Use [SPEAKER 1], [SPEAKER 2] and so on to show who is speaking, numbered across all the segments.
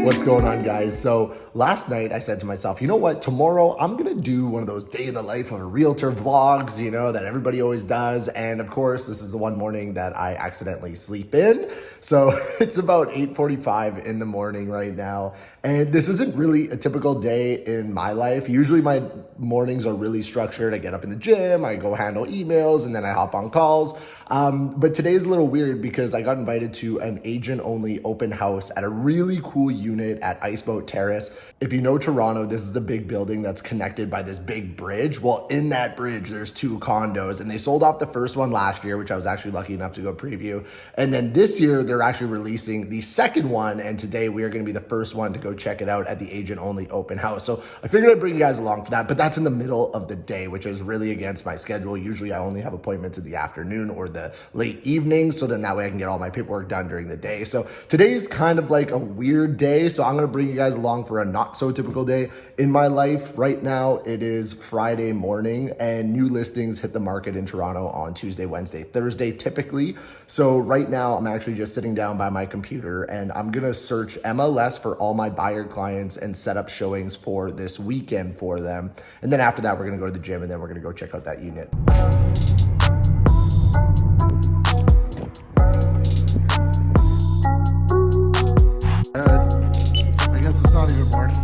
[SPEAKER 1] What's going on, guys? So last night I said to myself, you know what, tomorrow I'm gonna do one of those day in the life of a realtor vlogs, that everybody always does. And of course, this is the one morning that I accidentally sleep in. So it's about 8:45 in the morning right now. And this isn't really a typical day in my life. Usually my mornings are really structured. I get up in the gym, I go handle emails, and then I hop on calls. But today's a little weird because I got invited to an agent-only open house at a really cool unit at Iceboat Terrace. If you know Toronto, this is the big building that's connected by this big bridge. Well, in that bridge, there's two condos, and they sold off the first one last year, which I was actually lucky enough to go preview. And then this year, they're actually releasing the second one, and today we are going to be the first one to go check it out at the agent-only open house. So I figured I'd bring you guys along for that, but that's in the middle of the day, which is really against my schedule. Usually I only have appointments in the afternoon or the late evening, so then that way I can get all my paperwork done during the day. So today's kind of like a weird day, so I'm going to bring you guys along for a not so typical day in my life. Right now it is Friday morning and new listings hit the market in Toronto on Tuesday, Wednesday, Thursday typically. So right now I'm actually just sitting down by my computer and I'm going to search MLS for all my buyer clients and set up showings for this weekend for them. And then after that, we're going to go to the gym and then we're going to go check out that unit.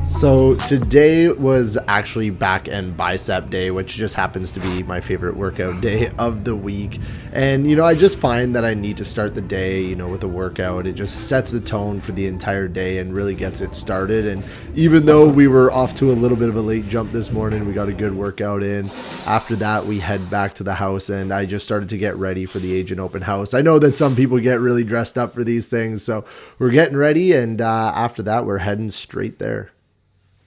[SPEAKER 1] So today was actually back end bicep day, which just happens to be my favorite workout day of the week. And, I just find that I need to start the day, with a workout. It just sets the tone for the entire day and really gets it started. And even though we were off to a little bit of a late jump this morning, we got a good workout in. After that, we head back to the house and I just started to get ready for the agent open house. I know that some people get really dressed up for these things, so we're getting ready. And after that, we're heading straight there.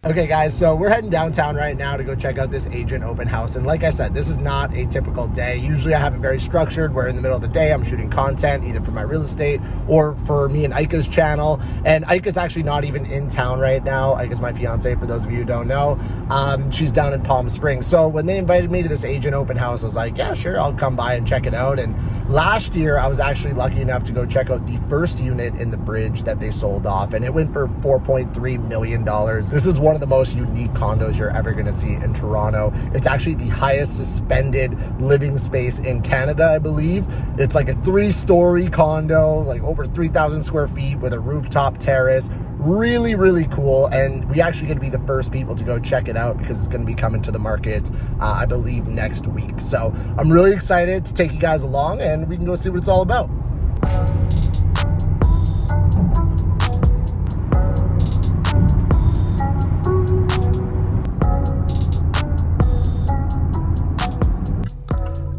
[SPEAKER 1] Okay, guys, so we're heading downtown right now to go check out this agent open house. And like I said, this is not a typical day. Usually I have it very structured where in the middle of the day I'm shooting content either for my real estate or for me and Ika's channel. And Ika's actually not even in town right now. Ika's my fiance, for those of you who don't know. She's down in Palm Springs. So when they invited me to this agent open house, I was like, yeah, sure, I'll come by and check it out. And last year I was actually lucky enough to go check out the first unit in the bridge that they sold off. And it went for $4.3 million. This is one of the most unique condos you're ever going to see in Toronto. It's actually the highest suspended living space in Canada, I believe. It's like a 3-story condo, like over 3,000 square feet with a rooftop terrace. Really, really cool. And we actually going to be the first people to go check it out because it's going to be coming to the market, I believe, next week. So I'm really excited to take you guys along and we can go see what it's all about.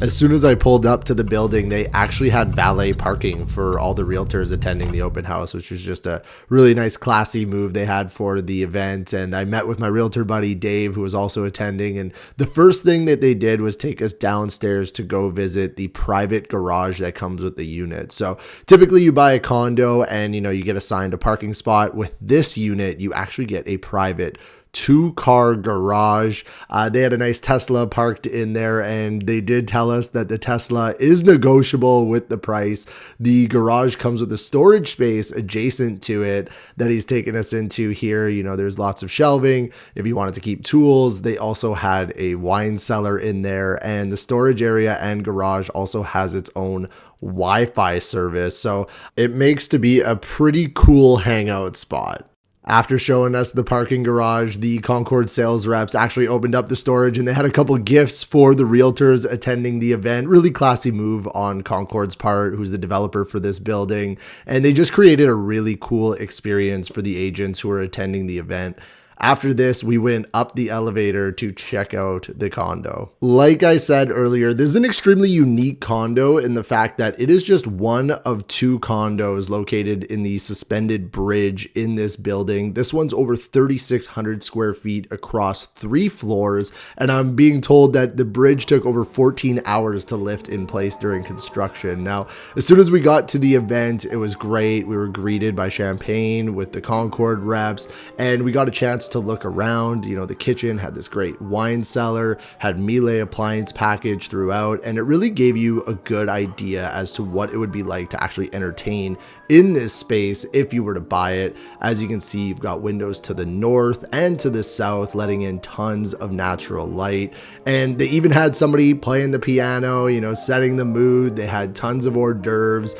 [SPEAKER 1] As soon as I pulled up to the building, they actually had valet parking for all the realtors attending the open house, which was just a really nice, classy move they had for the event. And I met with my realtor buddy, Dave, who was also attending. And the first thing that they did was take us downstairs to go visit the private garage that comes with the unit. So typically you buy a condo and, you get assigned a parking spot. With this unit, you actually get a private 2-car garage. They had a nice Tesla parked in there and they did tell us that the Tesla is negotiable with the price. The garage comes with a storage space adjacent to it that he's taken us into here. There's lots of shelving if you wanted to keep tools. They also had a wine cellar in there, and the storage area and garage also has its own Wi-Fi service. So it makes to be a pretty cool hangout spot. After showing us the parking garage, the Concord sales reps actually opened up the storage and they had a couple gifts for the realtors attending the event. Really classy move on Concord's part, who's the developer for this building. And they just created a really cool experience for the agents who were attending the event. After this, we went up the elevator to check out the condo. Like I said earlier, this is an extremely unique condo in the fact that it is just one of 2 condos located in the suspended bridge in this building. This one's over 3,600 square feet across 3 floors, and I'm being told that the bridge took over 14 hours to lift in place during construction. Now, as soon as we got to the event, it was great. We were greeted by champagne with the Concord reps, and we got a chance chance to look around, you know, the kitchen had this great wine cellar, had Miele appliance package throughout, and it really gave you a good idea as to what it would be like to actually entertain in this space if you were to buy it. As you can see, you've got windows to the north and to the south, letting in tons of natural light. And they even had somebody playing the piano, you know, setting the mood. They had tons of hors d'oeuvres.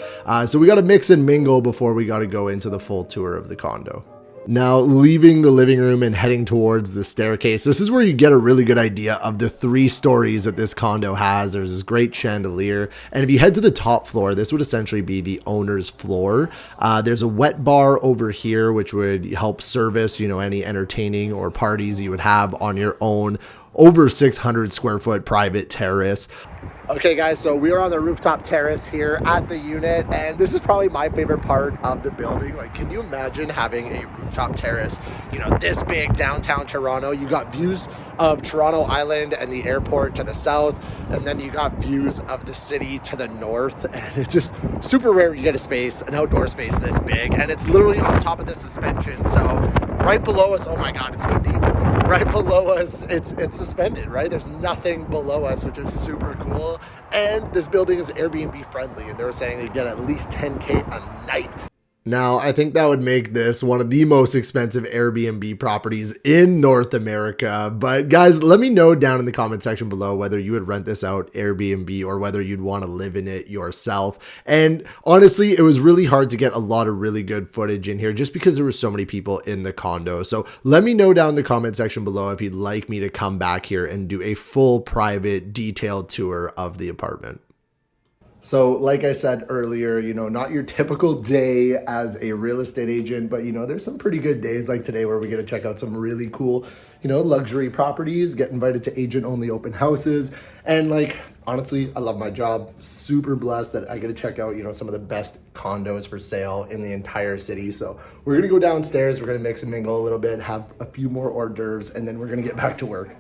[SPEAKER 1] So we got to mix and mingle before we got to go into the full tour of the condo. Now, leaving the living room and heading towards the staircase, this is where you get a really good idea of the 3 stories that this condo has. There's this great chandelier, and if you head to the top floor, this would essentially be the owner's floor. There's a wet bar over here, which would help service, you know, any entertaining or parties you would have on your own over 600 square foot private terrace. Okay guys, so we are on the rooftop terrace here at the unit, and this is probably my favorite part of the building. Like, can you imagine having a rooftop terrace, you know, this big downtown Toronto? You got views of Toronto Island and the airport to the south, and then you got views of the city to the north, and it's just super rare you get a space, an outdoor space this big, and it's literally on top of the suspension. So right below us, oh my god, it's windy. Right below us, it's suspended, right? There's nothing below us, which is super cool. And this building is Airbnb friendly, and they were saying you get at least 10K a night. Now, I think that would make this one of the most expensive Airbnb properties in North America. But guys, let me know down in the comment section below whether you would rent this out Airbnb or whether you'd want to live in it yourself. And honestly, it was really hard to get a lot of really good footage in here just because there were so many people in the condo. So let me know down in the comment section below if you'd like me to come back here and do a full private detailed tour of the apartment. So like I said earlier, you know, not your typical day as a real estate agent, but, you know, there's some pretty good days like today where we get to check out some really cool, you know, luxury properties, get invited to agent only open houses. And like, honestly, I love my job. Super blessed that I get to check out, you know, some of the best condos for sale in the entire city. So we're going to go downstairs. We're going to mix and mingle a little bit, have a few more hors d'oeuvres, and then we're going to get back to work.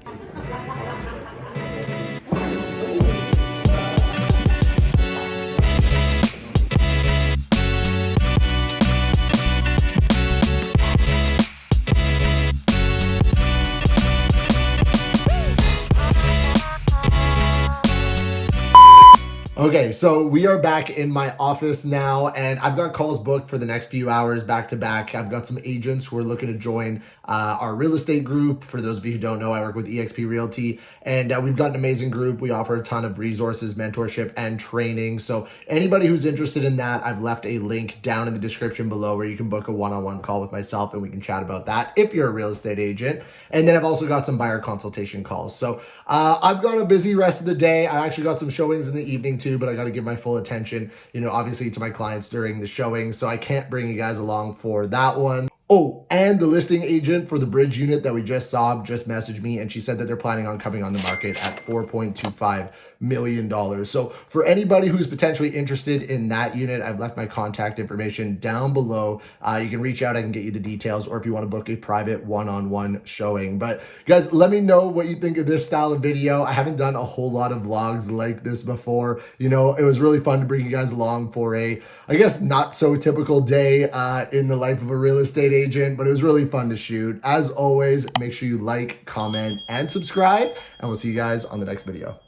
[SPEAKER 1] Okay, so we are back in my office now, and I've got calls booked for the next few hours back to back. I've got some agents who are looking to join our real estate group. For those of you who don't know, I work with eXp Realty, and we've got an amazing group. We offer a ton of resources, mentorship, and training. So anybody who's interested in that, I've left a link down in the description below where you can book a one-on-one call with myself, and we can chat about that if you're a real estate agent. And then I've also got some buyer consultation calls. So I've got a busy rest of the day. I actually got some showings in the evening too, but I got to give my full attention, you know, obviously to my clients during the showing. So I can't bring you guys along for that one. Oh, and the listing agent for the bridge unit that we just saw just messaged me, and she said that they're planning on coming on the market at $4.25 million. So for anybody who's potentially interested in that unit, I've left my contact information down below. You can reach out, I can get you the details, or if you want to book a private one-on-one showing. But guys, let me know what you think of this style of video. I haven't done a whole lot of vlogs like this before. You know, it was really fun to bring you guys along for a, I guess, not so typical day in the life of a real estate agent, but it was really fun to shoot. As always, make sure you like, comment, and subscribe, and we'll see you guys on the next video.